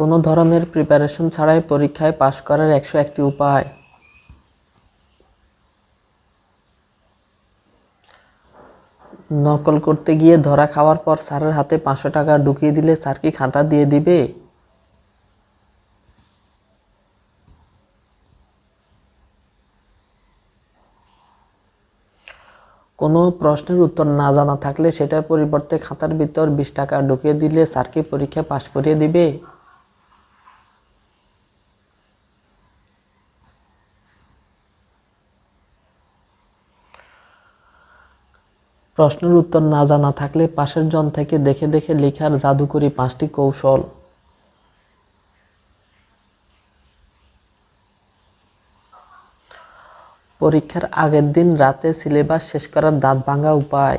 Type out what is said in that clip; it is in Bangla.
কোনো ধরনের প্রিপারেশন ছাড়াই পরীক্ষায় পাশ করার 101টি উপায়। নকল করতে গিয়ে ধরা খাওয়ার পর স্যারের হাতে 500 টাকা ঢুকিয়ে দিলে স্যার কি খাতা দিয়ে দিবে? কোনো প্রশ্নের উত্তর না জানা থাকলে সেটার পরিবর্তে খাতার ভিতর 20 টাকা ঢুকিয়ে দিলে স্যার কি পরীক্ষা পাশ করিয়ে দিবে? প্রশ্নের উত্তর না জানা থাকলে পাশের জন থেকে দেখে দেখে লেখার জাদুকরি 5টি কৌশল। পরীক্ষার আগের দিন রাতে সিলেবাস শেষ করার দাঁত ভাঙা উপায়।